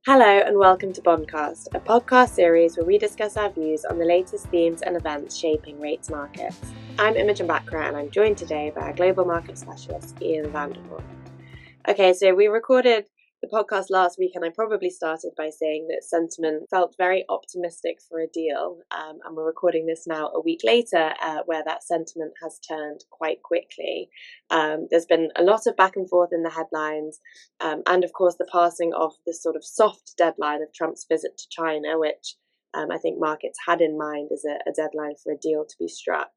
Hello and welcome to Bondcast, a podcast series where we discuss our views on the latest themes and events shaping rates markets. I'm Imogen Bachra and I'm joined today by our global market specialist, Ian VanderHorn. Okay, so we recorded the podcast last week and I probably started by saying that sentiment felt very optimistic for a deal, and we're recording this now a week later where that sentiment has turned quite quickly. There's been a lot of back and forth in the headlines, and of course the passing of the sort of soft deadline of Trump's visit to China, which I think markets had in mind as a deadline for a deal to be struck.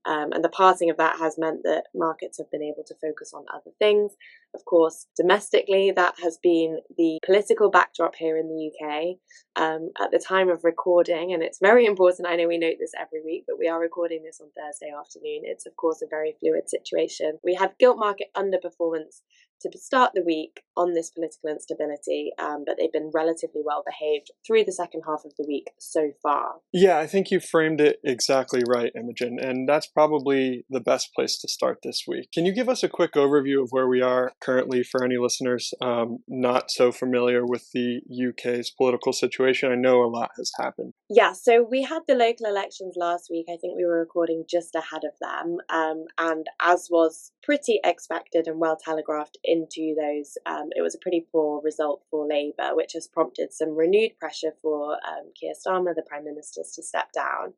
And the passing of that has meant that markets have been able to focus on other things. Of course, domestically, that has been the political backdrop here in the UK. At the time of recording, and it's very important, I know we note this every week, but we are recording this on Thursday afternoon. It's, of course, a very fluid situation. We have gilt market underperformance to start the week on this political instability, but they've been relatively well behaved through the second half of the week so far. Yeah, I think you framed it exactly right, Imogen, and that's probably the best place to start this week. Can you give us a quick overview of where we are currently for any listeners not so familiar with the UK's political situation? I know a lot has happened. Yeah, so we had the local elections last week. I think we were recording just ahead of them, and as was pretty expected and well telegraphed into those, it was a pretty poor result for Labour, which has prompted some renewed pressure for Keir Starmer, the Prime Minister, to step down.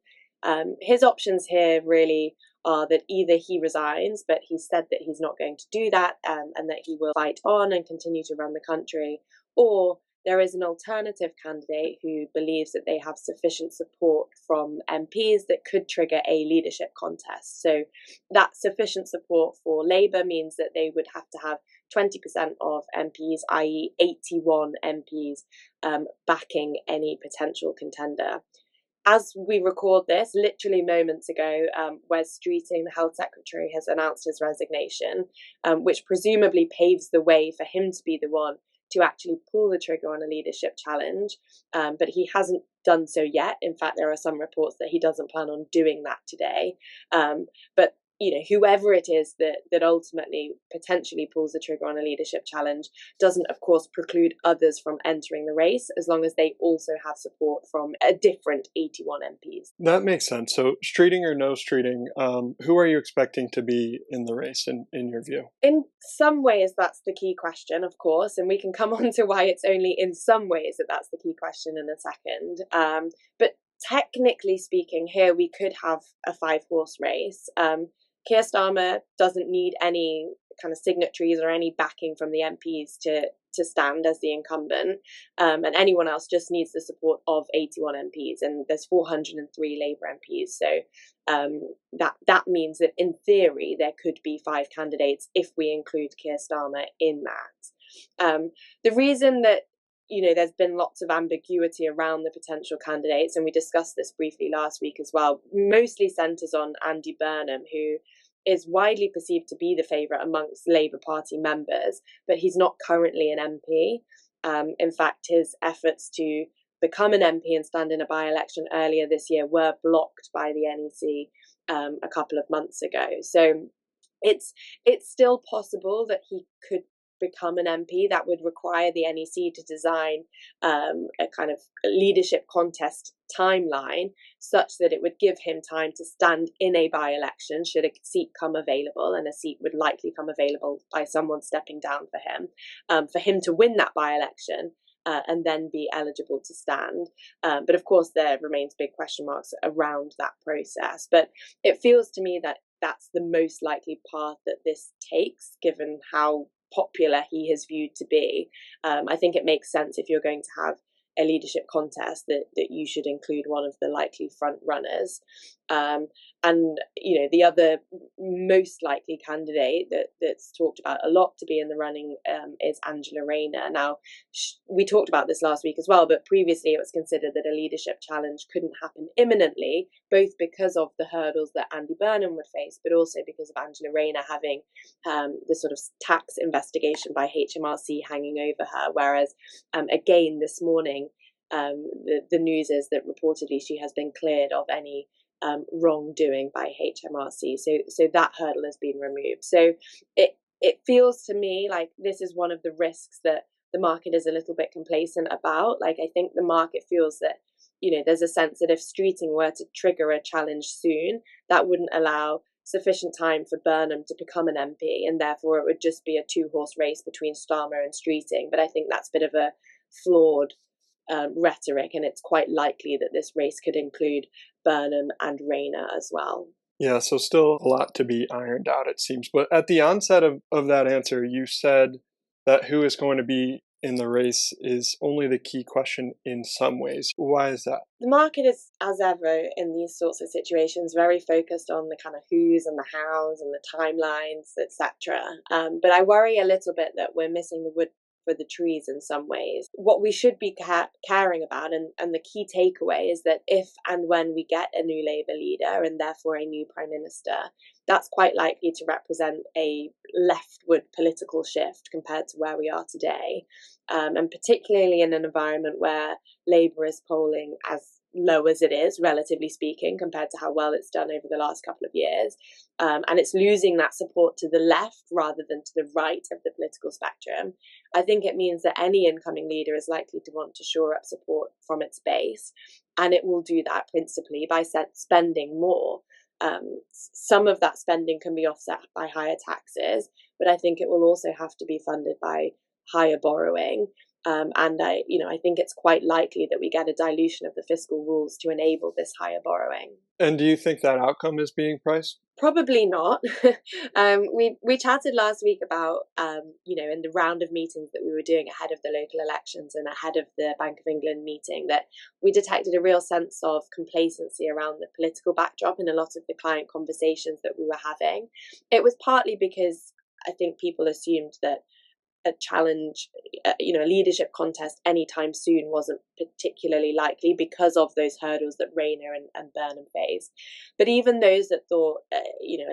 His options here really are that either he resigns, but he said that he's not going to do that, and that he will fight on and continue to run the country, or there is an alternative candidate who believes that they have sufficient support from MPs that could trigger a leadership contest. So that sufficient support for Labour means that they would have to have 20% of MPs, i.e. 81 MPs, backing any potential contender. As we record this, literally moments ago, Wes Streeting, the Health Secretary, has announced his resignation, which presumably paves the way for him to be the one to actually pull the trigger on a leadership challenge. But he hasn't done so yet. In fact, there are some reports that he doesn't plan on doing that today. But whoever it is that ultimately potentially pulls the trigger on a leadership challenge doesn't, of course, preclude others from entering the race, as long as they also have support from a different 81 MPs. That makes sense. So, Streeting or no Streeting, who are you expecting to be in the race, in your view? In some ways, that's the key question, of course, and we can come on to why it's only in some ways that that's the key question in a second. But technically speaking, here we could have a 5-horse race. Keir Starmer doesn't need any kind of signatories or any backing from the MPs to stand as the incumbent, and anyone else just needs the support of 81 MPs, and there's 403 Labour MPs. So that means that in theory there could be 5 candidates if we include Keir Starmer in that. The reason that there's been lots of ambiguity around the potential candidates, and we discussed this briefly last week as well, mostly centres on Andy Burnham, who is widely perceived to be the favourite amongst Labour Party members, but he's not currently an MP. In fact, his efforts to become an MP and stand in a by-election earlier this year were blocked by the NEC a couple of months ago. So it's still possible that he could become an MP. That would require the NEC to design a kind of leadership contest timeline such that it would give him time to stand in a by-election should a seat come available, and a seat would likely come available by someone stepping down for him to win that by-election and then be eligible to stand. But of course there remains big question marks around that process. But it feels to me that that's the most likely path that this takes, given how popular he is viewed to be. I think it makes sense, if you're going to have a leadership contest, that you should include one of the likely front runners. And the other most likely candidate that's talked about a lot to be in the running is Angela Rayner. Now, we talked about this last week as well, but previously it was considered that a leadership challenge couldn't happen imminently, both because of the hurdles that Andy Burnham would face, but also because of Angela Rayner having the sort of tax investigation by HMRC hanging over her. Whereas, again, this morning, the news is that reportedly she has been cleared of any wrongdoing by HMRC. So that hurdle has been removed. So it feels to me like this is one of the risks that the market is a little bit complacent about. Like, I think the market feels that, there's a sense that if streeting were to trigger a challenge soon, that wouldn't allow sufficient time for Burnham to become an MP, and therefore it would just be a two-horse race between Starmer and streeting. But I think that's a bit of a flawed rhetoric, and it's quite likely that this race could include Burnham and Rayner as well. Yeah, so still a lot to be ironed out, it seems. But at the onset of that answer, you said that who is going to be in the race is only the key question in some ways. Why is that? The market is, as ever, in these sorts of situations, very focused on the kind of who's and the hows and the timelines, etc. But I worry a little bit that we're missing the wood for the trees in some ways. What we should be caring about, and the key takeaway, is that if and when we get a new Labour leader and therefore a new Prime Minister, that's quite likely to represent a leftward political shift compared to where we are today. And particularly in an environment where Labour is polling as low as it is, relatively speaking, compared to how well it's done over the last couple of years. And it's losing that support to the left rather than to the right of the political spectrum. I think it means that any incoming leader is likely to want to shore up support from its base. And it will do that principally by spending more. Some of that spending can be offset by higher taxes, but I think it will also have to be funded by higher borrowing. And I think it's quite likely that we get a dilution of the fiscal rules to enable this higher borrowing. And do you think that outcome is being priced? Probably not. We chatted last week about, in the round of meetings that we were doing ahead of the local elections and ahead of the Bank of England meeting, that we detected a real sense of complacency around the political backdrop in a lot of the client conversations that we were having. It was partly because I think people assumed that a challenge, a leadership contest anytime soon wasn't particularly likely because of those hurdles that Rayner and Burnham faced. But even those that thought, a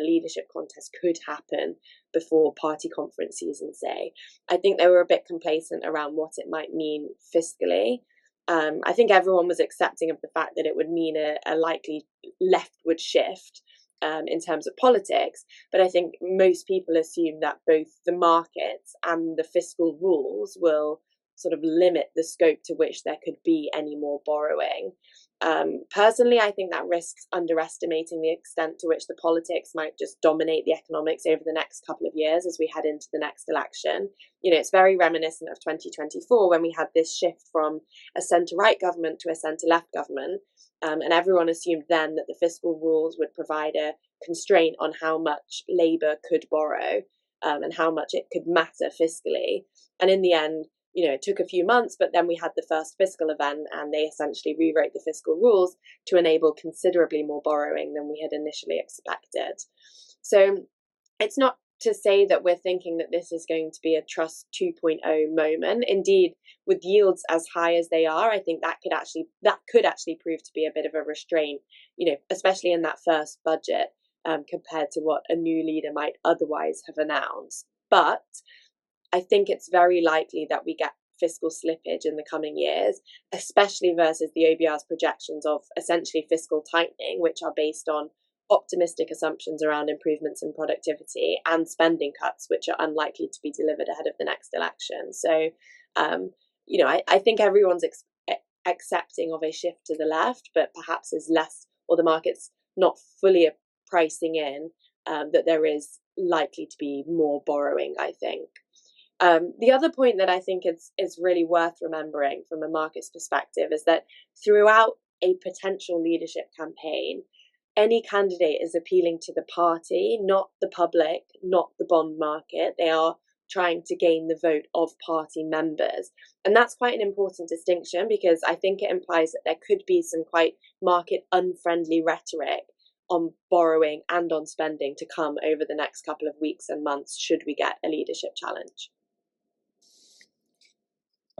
leadership contest could happen before party conference season, say, I think they were a bit complacent around what it might mean fiscally. I think everyone was accepting of the fact that it would mean a likely leftward shift in terms of politics, but I think most people assume that both the markets and the fiscal rules will sort of limit the scope to which there could be any more borrowing. Personally, I think that risks underestimating the extent to which the politics might just dominate the economics over the next couple of years as we head into the next election. It's very reminiscent of 2024 when we had this shift from a centre-right government to a centre-left government. And everyone assumed then that the fiscal rules would provide a constraint on how much Labour could borrow and how much it could matter fiscally. And in the end, it took a few months, but then we had the first fiscal event and they essentially rewrote the fiscal rules to enable considerably more borrowing than we had initially expected. So it's not to say that we're thinking that this is going to be a Truss 2.0 moment. Indeed, with yields as high as they are, I think that could actually prove to be a bit of a restraint, especially in that first budget, compared to what a new leader might otherwise have announced. But I think it's very likely that we get fiscal slippage in the coming years, especially versus the OBR's projections of essentially fiscal tightening, which are based on optimistic assumptions around improvements in productivity and spending cuts, which are unlikely to be delivered ahead of the next election. So, I think everyone's accepting of a shift to the left, but perhaps is less, or the market's not fully pricing in that there is likely to be more borrowing, I think. The other point that I think is really worth remembering from a market's perspective is that throughout a potential leadership campaign, any candidate is appealing to the party, not the public, not the bond market. They are trying to gain the vote of party members. And that's quite an important distinction because I think it implies that there could be some quite market unfriendly rhetoric on borrowing and on spending to come over the next couple of weeks and months should we get a leadership challenge.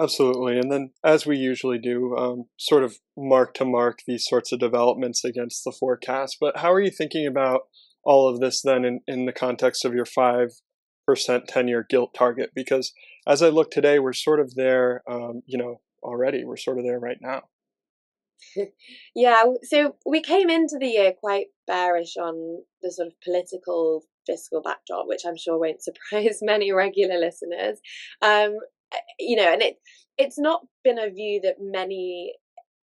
Absolutely. And then, as we usually do, sort of mark to mark these sorts of developments against the forecast. But how are you thinking about all of this then in the context of your 5% 10-year gilt target? Because as I look today, we're sort of there, already. We're sort of there right now. Yeah, so we came into the year quite bearish on the sort of political fiscal backdrop, which I'm sure won't surprise many regular listeners. and it's not been a view that many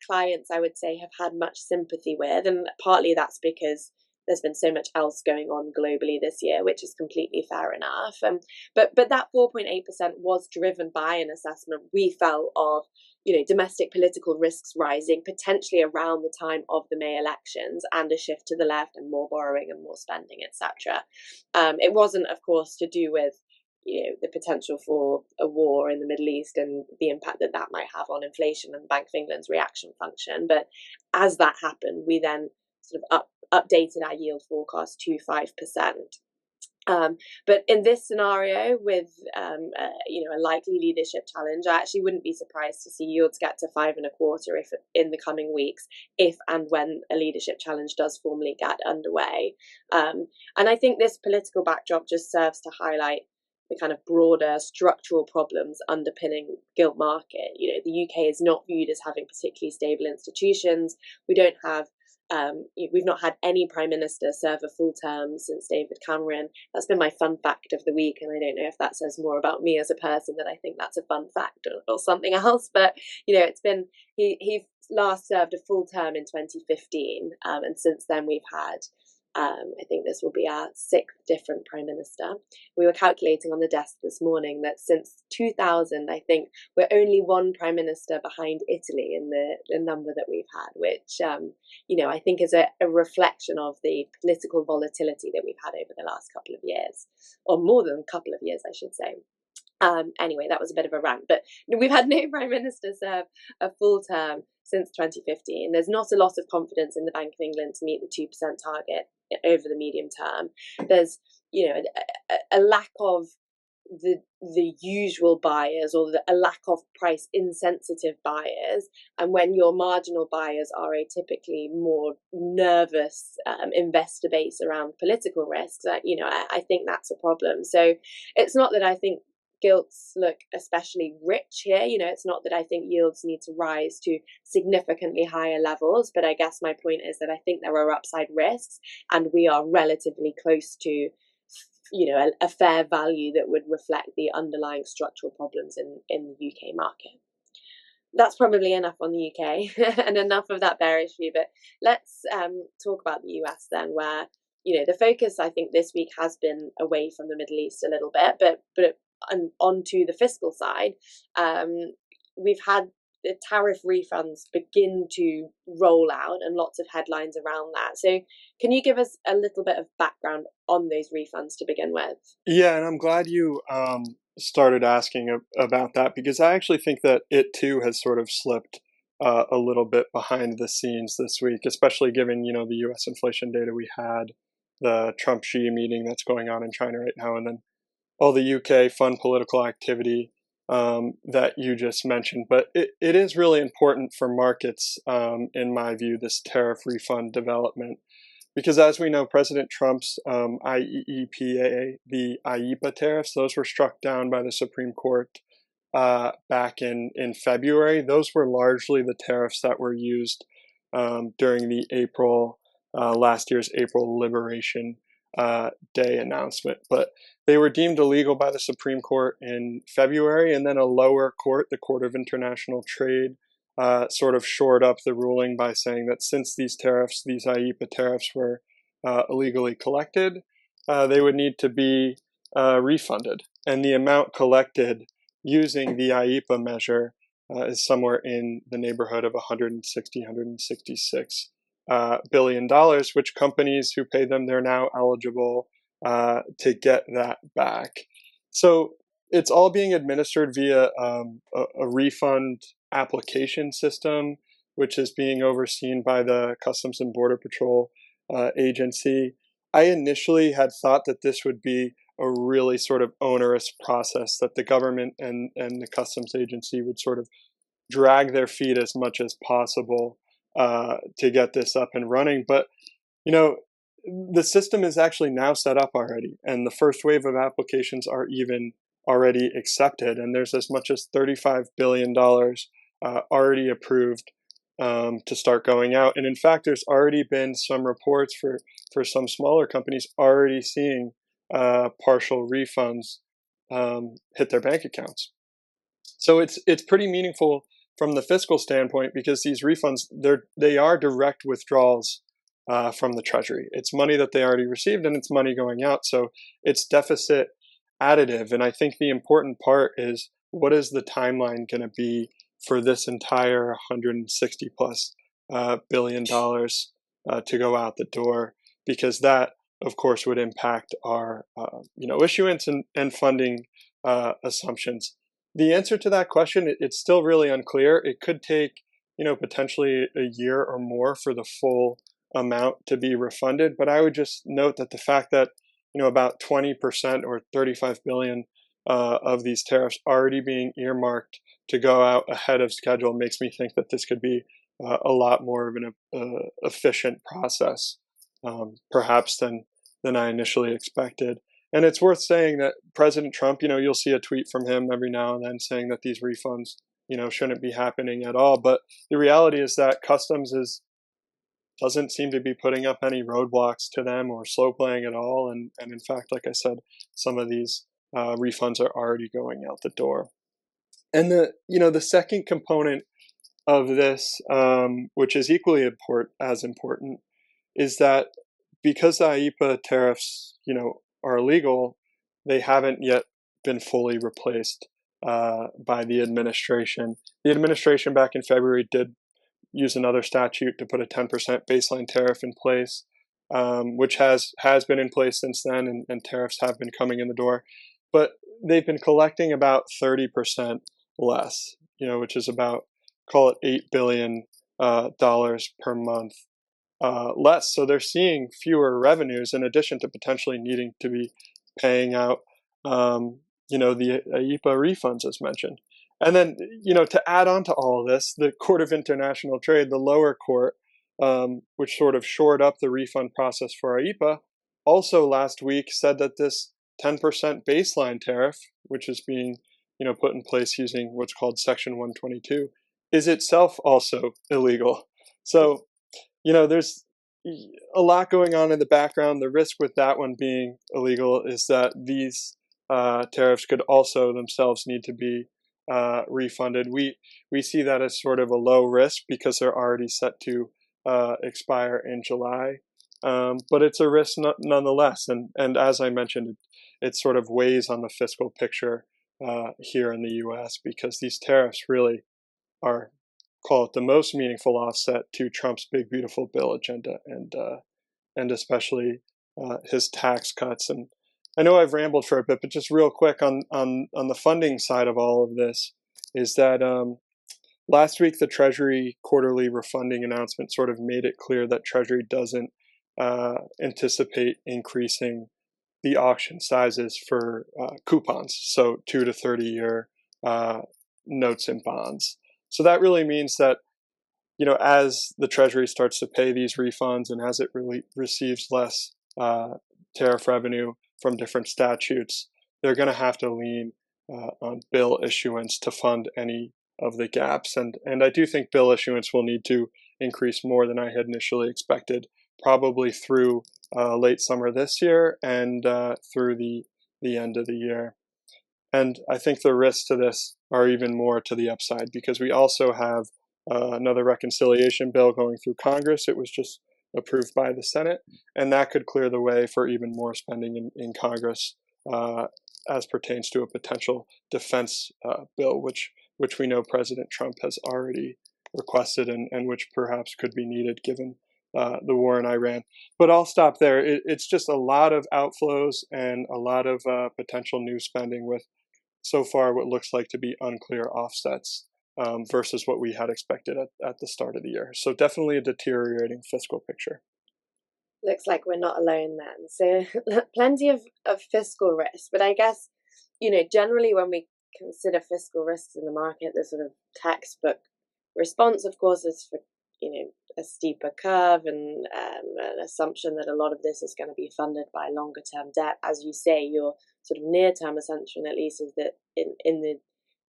clients, I would say, have had much sympathy with, and partly that's because there's been so much else going on globally this year, which is completely fair enough. But that 4.8% was driven by an assessment we felt of, domestic political risks rising potentially around the time of the May elections, and a shift to the left and more borrowing and more spending, etc. It wasn't, of course, to do with the potential for a war in the Middle East and the impact that that might have on inflation and the Bank of England's reaction function. But as that happened, we then sort of updated our yield forecast to 5%. But in this scenario, with a likely leadership challenge, I actually wouldn't be surprised to see yields get to 5.25 if in the coming weeks, if and when a leadership challenge does formally get underway. And I think this political backdrop just serves to highlight the kind of broader structural problems underpinning gilt market. The UK is not viewed as having particularly stable institutions. We don't have we've not had any prime minister serve a full term since David Cameron. That's been my fun fact of the week, and I don't know if that says more about me as a person that I think that's a fun fact or something else. But it's been he last served a full term in 2015, and since then we've had. I think this will be our 6th different prime minister. We were calculating on the desk this morning that since 2000, I think we're only one prime minister behind Italy in the number that we've had, which, I think is a reflection of the political volatility that we've had over the last couple of years, or more than a couple of years, I should say. Anyway, that was a bit of a rant, but we've had no prime minister serve a full term since 2015. There's not a lot of confidence in the Bank of England to meet the 2% target over the medium term. There's, a lack of the usual buyers, or a lack of price insensitive buyers, and when your marginal buyers are a typically more nervous investor base around political risks, I think that's a problem. So it's not that I think gilts look especially rich here. It's not that I think yields need to rise to significantly higher levels, but I guess my point is that I think there are upside risks, and we are relatively close to a fair value that would reflect the underlying structural problems in the UK market. That's probably enough on the UK and enough of that bearish view, but let's talk about the US then, where the focus I think this week has been away from the Middle East a little bit, but onto the fiscal side. We've had the tariff refunds begin to roll out, and lots of headlines around that. So can you give us a little bit of background on those refunds to begin with? Yeah, and I'm glad you started asking about that, because I actually think that it too has sort of slipped a little bit behind the scenes this week, especially given, the US inflation data we had, the Trump-Xi meeting that's going on in China right now, and then all the UK fun political activity that you just mentioned. But it is really important for markets, in my view, this tariff refund development. Because as we know, President Trump's IEEPA, the IEEPA tariffs, those were struck down by the Supreme Court back in February. Those were largely the tariffs that were used during the last year's April Liberation Day announcement. But they were deemed illegal by the Supreme Court in February, and then a lower court, the Court of International Trade, sort of shored up the ruling by saying that since these IEEPA tariffs were illegally collected, they would need to be refunded. And the amount collected using the IEEPA measure is somewhere in the neighborhood of $166 billion, which companies who pay them, they're now eligible to get that back. So it's all being administered via a refund application system, which is being overseen by the Customs and Border Patrol agency. I initially had thought that this would be a really sort of onerous process, that the government and the customs agency would sort of drag their feet as much as possible to get this up and running. But, the system is actually now set up already, and the first wave of applications are even already accepted, and there's as much as $35 billion already approved to start going out. And in fact, there's already been some reports for some smaller companies already seeing partial refunds hit their bank accounts. So it's pretty meaningful from the fiscal standpoint because these refunds, they are direct withdrawals from the Treasury. It's money that they already received and it's money going out. So it's deficit additive. And I think the important part is, what is the timeline going to be for this entire 160 plus billion dollars to go out the door? Because that, of course, would impact our issuance and funding assumptions. The answer to that question, it's still really unclear. It could take, potentially a year or more for the full amount to be refunded. But I would just note that the fact that, about 20% or 35 billion of these tariffs already being earmarked to go out ahead of schedule makes me think that this could be a lot more of an efficient process, perhaps than I initially expected. And it's worth saying that President Trump, you'll see a tweet from him every now and then saying that these refunds, shouldn't be happening at all. But the reality is that Customs doesn't seem to be putting up any roadblocks to them or slow playing at all. And in fact, like I said, some of these refunds are already going out the door. And the second component of this, which is equally as important, is that because the IEEPA tariffs, are illegal, they haven't yet been fully replaced by the administration. The administration back in February did use another statute to put a 10% baseline tariff in place, which has been in place since then, and tariffs have been coming in the door. But they've been collecting about 30% less, which is about, call it $8 billion per month less. So they're seeing fewer revenues in addition to potentially needing to be paying out, the IEEPA refunds as mentioned. And then, to add on to all of this, the Court of International Trade, the lower court, which sort of shored up the refund process for IEEPA, also last week said that this 10% baseline tariff, which is being, put in place using what's called Section 122, is itself also illegal. So, there's a lot going on in the background. The risk with that one being illegal is that these tariffs could also themselves need to be refunded. We see that as sort of a low risk because they're already set to expire in July. But it's a risk nonetheless. And as I mentioned, it sort of weighs on the fiscal picture here in the U.S. because these tariffs really are, call it, the most meaningful offset to Trump's big beautiful bill agenda, and especially his tax cuts. And I know I've rambled for a bit, but just real quick on the funding side of all of this is that last week the Treasury quarterly refunding announcement sort of made it clear that Treasury doesn't anticipate increasing the auction sizes for coupons, so 2 to 30-year notes and bonds. So that really means that, as the Treasury starts to pay these refunds and as it really receives less tariff revenue from different statutes, they're going to have to lean on bill issuance to fund any of the gaps. And I do think bill issuance will need to increase more than I had initially expected, probably through late summer this year and through the end of the year. And I think the risks to this are even more to the upside because we also have another reconciliation bill going through Congress. It was just approved by the Senate, and that could clear the way for even more spending in Congress as pertains to a potential defense bill, which we know President Trump has already requested and which perhaps could be needed given the war in Iran. But I'll stop there. It's just a lot of outflows and a lot of potential new spending with so far what looks like to be unclear offsets versus what we had expected at the start of the year. So definitely a deteriorating fiscal picture. Looks like we're not alone then. So plenty of fiscal risk. But I guess, generally when we consider fiscal risks in the market, the sort of textbook response, of course, is for, a steeper curve and an assumption that a lot of this is going to be funded by longer term debt. As you say, your sort of near term assumption, at least, is that in the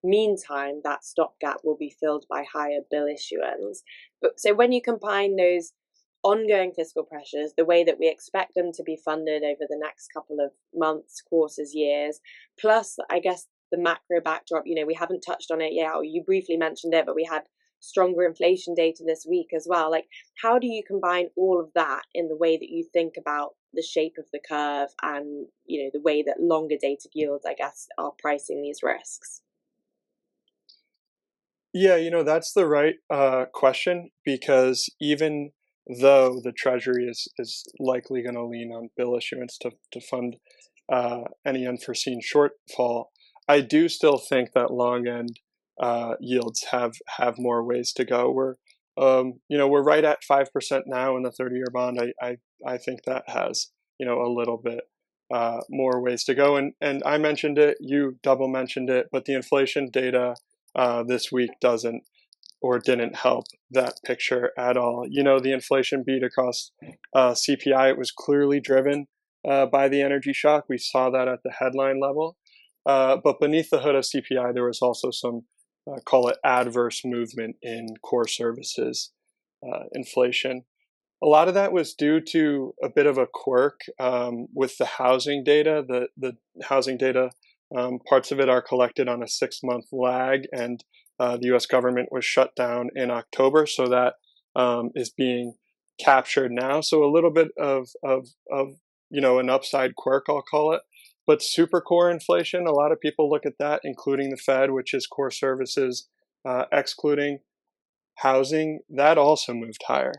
meantime, that stopgap will be filled by higher bill issuance. But so when you combine those ongoing fiscal pressures, the way that we expect them to be funded over the next couple of months, quarters, years, plus, I guess, the macro backdrop. We haven't touched on it yet, or you briefly mentioned it, but we had stronger inflation data this week as well. Like, how do you combine all of that in the way that you think about the shape of the curve and, the way that longer dated yields, I guess, are pricing these risks? Yeah, that's the right question, because even though the Treasury is likely going to lean on bill issuance to fund any unforeseen shortfall, I do still think that long end yields have more ways to go. We're right at 5% now in the 30-year bond. I think that has a little bit more ways to go. And I mentioned it, you double mentioned it, but the inflation data this week didn't help that picture at all. The inflation beat across CPI. It was clearly driven by the energy shock. We saw that at the headline level. But beneath the hood of CPI, there was also some, call it adverse movement in core services inflation. A lot of that was due to a bit of a quirk with the housing data. The housing data, parts of it are collected on a 6-month lag, and the U.S. government was shut down in October, so that is being captured now. So a little bit of an upside quirk, I'll call it. But super core inflation, a lot of people look at that, including the Fed, which is core services, excluding housing, that also moved higher.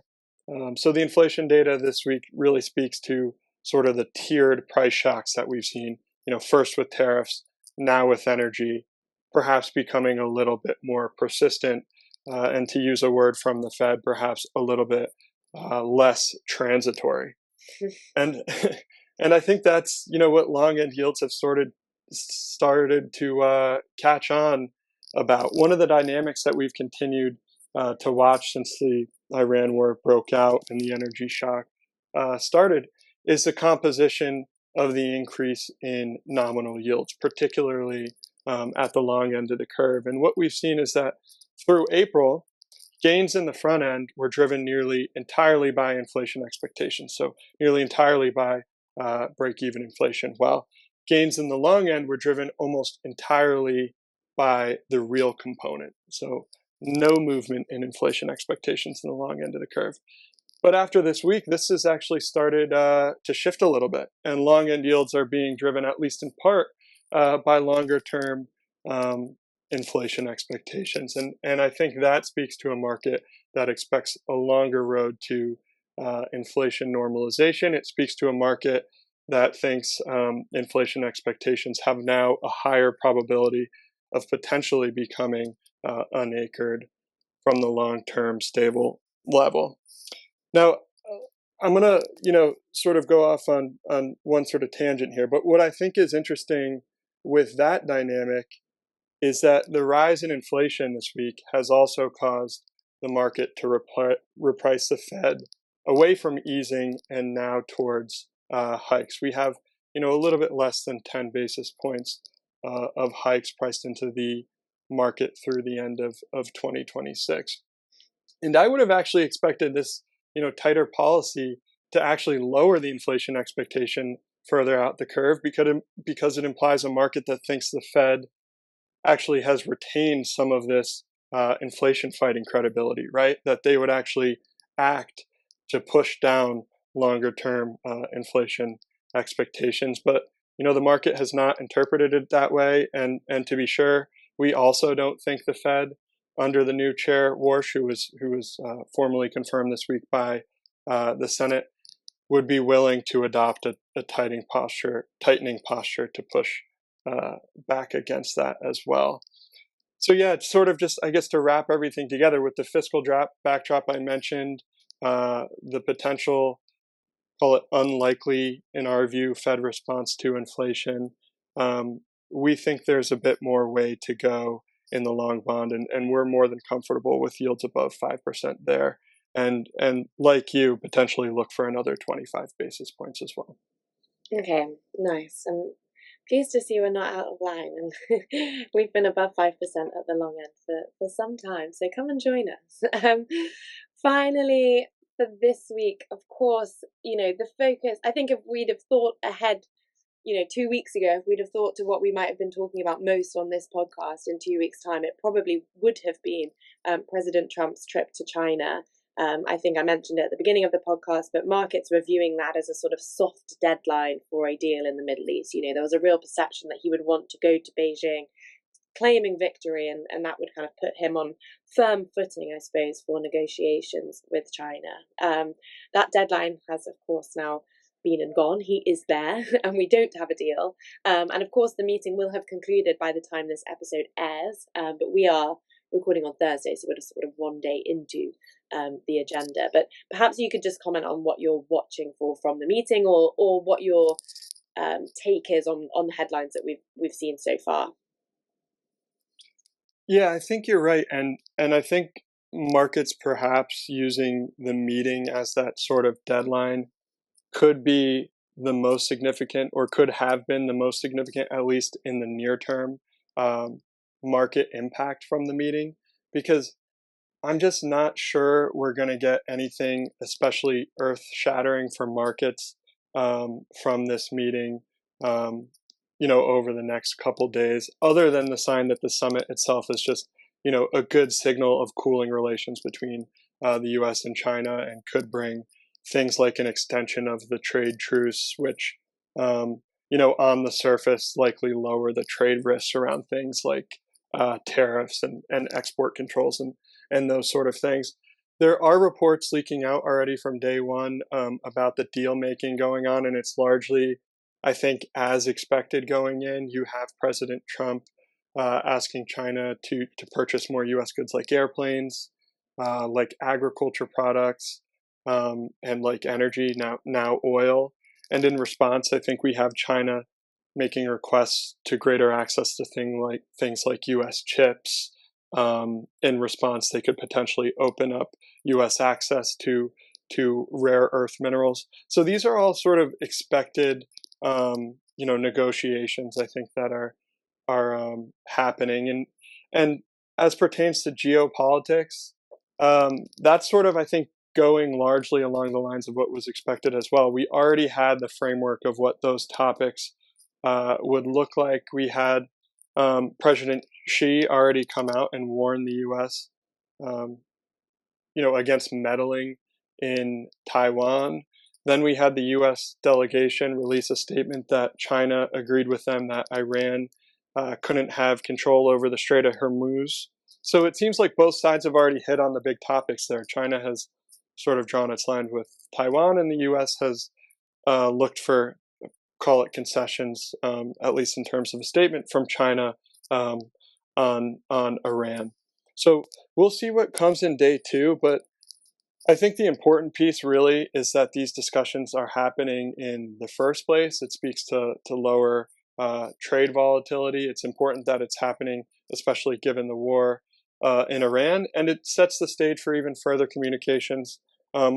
So the inflation data this week really speaks to sort of the tiered price shocks that we've seen, first with tariffs, now with energy, perhaps becoming a little bit more persistent, and to use a word from the Fed, perhaps a little bit less transitory. And and I think that's what long end yields have started to catch on about. One of the dynamics that we've continued to watch since the Iran war broke out and the energy shock started is the composition of the increase in nominal yields, particularly at the long end of the curve. And what we've seen is that through April, gains in the front end were driven nearly entirely by inflation expectations, so nearly entirely by break-even inflation, while gains in the long end were driven almost entirely by the real component, so no movement in inflation expectations in the long end of the curve. But after this week, this has actually started to shift a little bit, and long end yields are being driven, at least in part, by longer term inflation expectations. And I think that speaks to a market that expects a longer road to inflation normalization. It speaks to a market that thinks inflation expectations have now a higher probability of potentially becoming unanchored from the long-term stable level. Now, I'm going to, sort of go off on one sort of tangent here, but what I think is interesting with that dynamic is that the rise in inflation this week has also caused the market to reprice the Fed away from easing and now towards hikes. We have, a little bit less than 10 basis points of hikes priced into the market through the end of 2026. And I would have actually expected this, tighter policy to actually lower the inflation expectation further out the curve, because it implies a market that thinks the Fed actually has retained some of this inflation fighting credibility, right? That they would actually act to push down longer term inflation expectations. But, the market has not interpreted it that way. And to be sure, we also don't think the Fed, under the new chair, Warsh, who was formally confirmed this week by the Senate, would be willing to adopt a tightening posture to push back against that as well. So yeah, it's sort of just, I guess, to wrap everything together with the fiscal backdrop I mentioned, the potential, call it unlikely in our view, Fed response to inflation. We think there's a bit more way to go in the long bond, and we're more than comfortable with yields above 5% there. And like you, potentially look for another 25 basis points as well. Okay, nice. I'm pleased to see we're not out of line, and we've been above 5% at the long end for some time, so come and join us. Finally, for this week, of course, the focus, I think if we'd have thought ahead, 2 weeks ago, if we'd have thought to what we might have been talking about most on this podcast in 2 weeks' time, it probably would have been President Trump's trip to China. I think I mentioned it at the beginning of the podcast, but markets were viewing that as a sort of soft deadline for a deal in the Middle East. There was a real perception that he would want to go to Beijing claiming victory, and that would kind of put him on firm footing, I suppose, for negotiations with China. That deadline has, of course, now been and gone. He is there, and we don't have a deal. And of course, the meeting will have concluded by the time this episode airs, but we are recording on Thursday, so we're sort of one day into the agenda. But perhaps you could just comment on what you're watching for from the meeting, or what your take is on the headlines that we've seen so far. Yeah, I think you're right, and I think markets perhaps using the meeting as that sort of deadline could be the most significant, or could have been the most significant, at least in the near term, market impact from the meeting, because I'm just not sure we're going to get anything especially earth-shattering for markets from this meeting, over the next couple days, other than the sign that the summit itself is just, a good signal of cooling relations between the U.S. and China, and could bring things like an extension of the trade truce, which, on the surface likely lower the trade risks around things like tariffs and export controls and those sort of things. There are reports leaking out already from day one about the deal making going on, and it's largely, I think, as expected going in. You have President Trump asking China to purchase more U.S. goods like airplanes, like agriculture products, and like energy, now oil. And in response, I think we have China making requests to greater access to things like U.S. chips. In response, they could potentially open up U.S. access to rare earth minerals. So these are all sort of expected, negotiations, I think, that are happening. And as pertains to geopolitics, that's sort of, I think, going largely along the lines of what was expected as well. We already had the framework of what those topics would look like. We had President Xi already come out and warn the U.S., against meddling in Taiwan. Then we had the U.S. delegation release a statement that China agreed with them that Iran couldn't have control over the Strait of Hormuz. So it seems like both sides have already hit on the big topics there. China has sort of drawn its line with Taiwan, and the U.S. has looked for, call it concessions, at least in terms of a statement from China on Iran. So we'll see what comes in day two, but I think the important piece really is that these discussions are happening in the first place. It speaks to lower trade volatility. It's important that it's happening, especially given the war in Iran, and it sets the stage for even further communications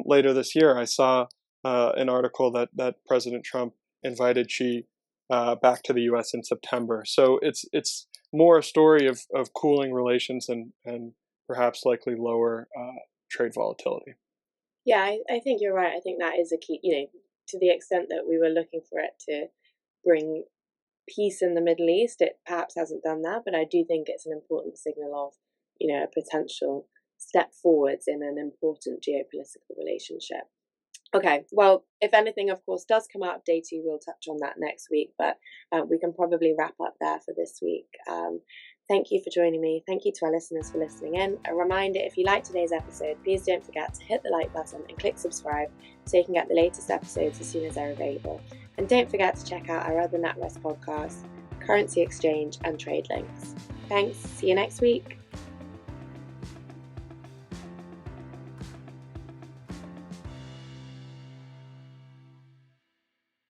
later this year. I saw an article that President Trump invited Xi back to the U.S. in September. So it's more a story of cooling relations and perhaps likely lower trade volatility. Yeah, I think you're right. I think that is a key, to the extent that we were looking for it to bring peace in the Middle East, it perhaps hasn't done that, but I do think it's an important signal of, a potential step forwards in an important geopolitical relationship. Okay, well, if anything, of course, does come out of day two, we'll touch on that next week, but we can probably wrap up there for this week. Thank you for joining me. Thank you to our listeners for listening in. A reminder, if you liked today's episode, please don't forget to hit the like button and click subscribe so you can get the latest episodes as soon as they're available. And don't forget to check out our other NatWest podcasts, Currency Exchange and Trade Links. Thanks. See you next week.